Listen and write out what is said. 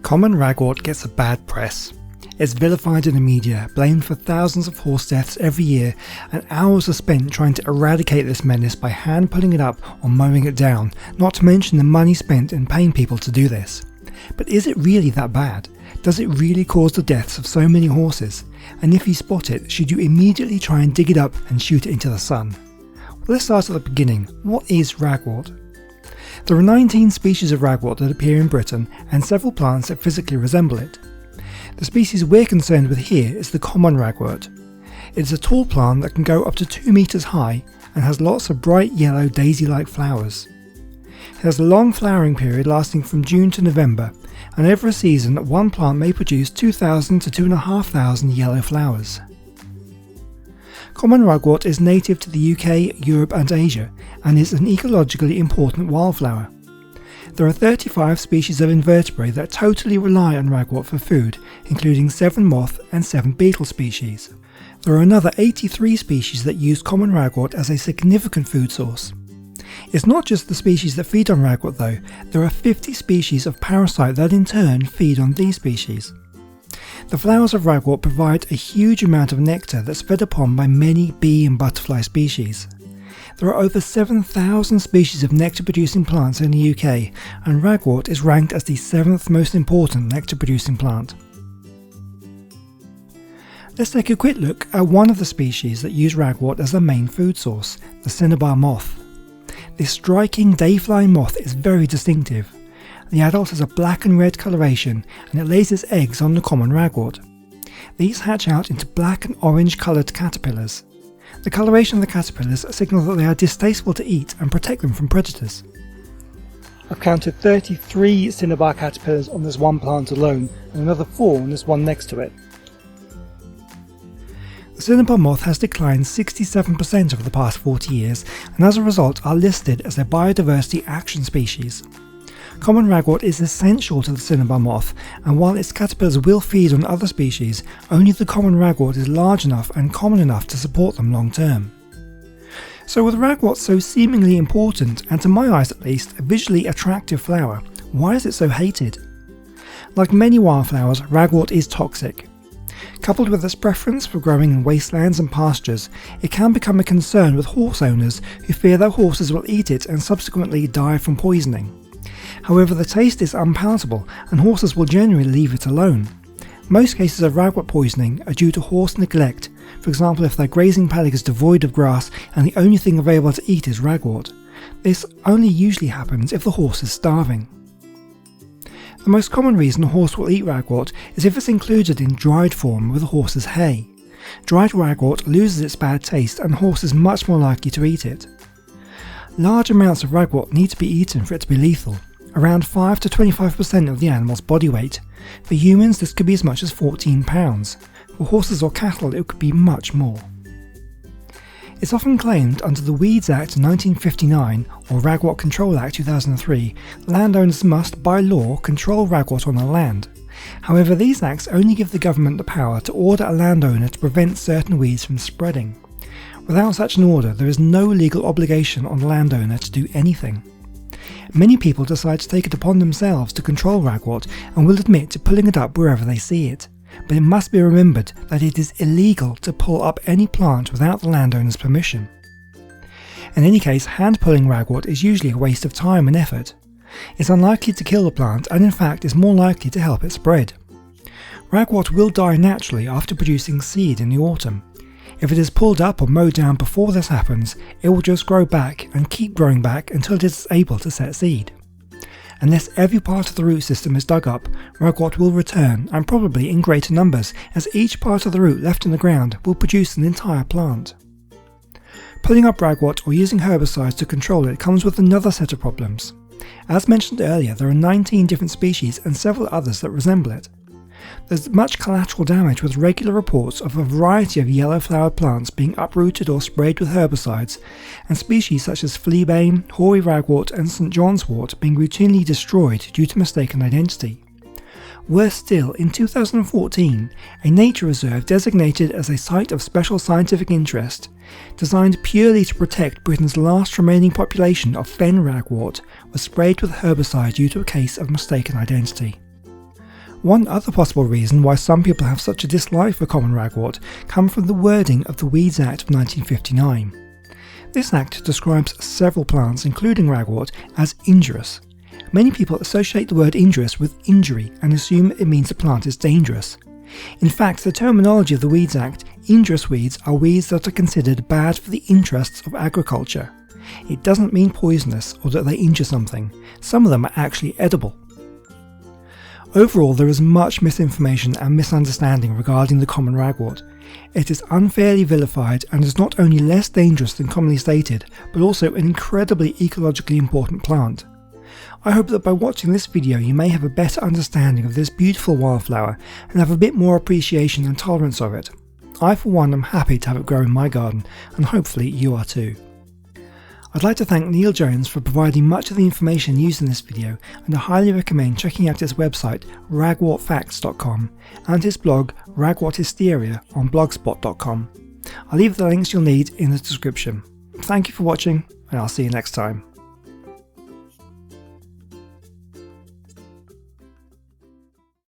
Common ragwort gets a bad press. It's vilified in the media, blamed for thousands of horse deaths every year, and hours are spent trying to eradicate this menace by hand pulling it up or mowing it down, not to mention the money spent in paying people to do this. But is it really that bad? Does it really cause the deaths of so many horses? And if you spot it, should you immediately try and dig it up and shoot it into the sun? Well, let's start at the beginning. What is ragwort? There are 19 species of ragwort that appear in Britain and several plants that physically resemble it. The species we're concerned with here is the common ragwort. It is a tall plant that can go up to 2 meters high and has lots of bright yellow daisy-like flowers. It has a long flowering period lasting from June to November, and over a season one plant may produce 2,000 to 2,500 yellow flowers. Common ragwort is native to the UK, Europe and Asia, and is an ecologically important wildflower. There are 35 species of invertebrate that totally rely on ragwort for food, including 7 moth and 7 beetle species. There are another 83 species that use common ragwort as a significant food source. It's not just the species that feed on ragwort though, there are 50 species of parasite that in turn feed on these species. The flowers of ragwort provide a huge amount of nectar that's fed upon by many bee and butterfly species. There are over 7,000 species of nectar-producing plants in the UK, and ragwort is ranked as the 7th most important nectar-producing plant. Let's take a quick look at one of the species that use ragwort as their main food source, the Cinnabar moth. This striking day-flying moth is very distinctive. The adult has a black and red coloration, and it lays its eggs on the common ragwort. These hatch out into black and orange coloured caterpillars. The coloration of the caterpillars signals that they are distasteful to eat and protect them from predators. I've counted 33 cinnabar caterpillars on this one plant alone, and another 4 on this one next to it. The cinnabar moth has declined 67% over the past 40 years, and as a result are listed as a biodiversity action species. Common ragwort is essential to the cinnabar moth, and while its caterpillars will feed on other species, only the common ragwort is large enough and common enough to support them long term. So with ragwort so seemingly important, and to my eyes at least, a visually attractive flower, why is it so hated? Like many wildflowers, ragwort is toxic. Coupled with its preference for growing in wastelands and pastures, it can become a concern with horse owners who fear their horses will eat it and subsequently die from poisoning. However, the taste is unpalatable and horses will generally leave it alone. Most cases of ragwort poisoning are due to horse neglect, for example if their grazing paddock is devoid of grass and the only thing available to eat is ragwort. This only usually happens if the horse is starving. The most common reason a horse will eat ragwort is if it's included in dried form with the horse's hay. Dried ragwort loses its bad taste and the horse is much more likely to eat it. Large amounts of ragwort need to be eaten for it to be lethal, around 5 to 25% of the animal's body weight. For humans this could be as much as 14 pounds. For horses or cattle it could be much more. It's often claimed under the Weeds Act 1959 or Ragwort Control Act 2003, landowners must, by law, control ragwort on their land. However, these acts only give the government the power to order a landowner to prevent certain weeds from spreading. Without such an order, there is no legal obligation on the landowner to do anything. Many people decide to take it upon themselves to control ragwort and will admit to pulling it up wherever they see it. But it must be remembered that it is illegal to pull up any plant without the landowner's permission. In any case, hand-pulling ragwort is usually a waste of time and effort. It's unlikely to kill the plant and in fact is more likely to help it spread. Ragwort will die naturally after producing seed in the autumn. If it is pulled up or mowed down before this happens, it will just grow back and keep growing back until it is able to set seed. Unless every part of the root system is dug up, ragwort will return, and probably in greater numbers, as each part of the root left in the ground will produce an entire plant. Pulling up ragwort or using herbicides to control it comes with another set of problems. As mentioned earlier, there are 19 different species and several others that resemble it. There's much collateral damage with regular reports of a variety of yellow-flowered plants being uprooted or sprayed with herbicides, and species such as fleabane, hoary ragwort and St. John's wort being routinely destroyed due to mistaken identity. Worse still, in 2014, a nature reserve designated as a Site of Special Scientific Interest, designed purely to protect Britain's last remaining population of fen ragwort, was sprayed with herbicide due to a case of mistaken identity. One other possible reason why some people have such a dislike for common ragwort comes from the wording of the Weeds Act of 1959. This act describes several plants, including ragwort, as injurious. Many people associate the word injurious with injury and assume it means the plant is dangerous. In fact, the terminology of the Weeds Act, injurious weeds are weeds that are considered bad for the interests of agriculture. It doesn't mean poisonous or that they injure something. Some of them are actually edible. Overall, there is much misinformation and misunderstanding regarding the common ragwort. It is unfairly vilified and is not only less dangerous than commonly stated, but also an incredibly ecologically important plant. I hope that by watching this video you may have a better understanding of this beautiful wildflower and have a bit more appreciation and tolerance of it. I for one am happy to have it grow in my garden, and hopefully you are too. I'd like to thank Neil Jones for providing much of the information used in this video, and I highly recommend checking out his website ragwortfacts.com and his blog ragworthysteria on blogspot.com. I'll leave the links you'll need in the description. Thank you for watching, and I'll see you next time.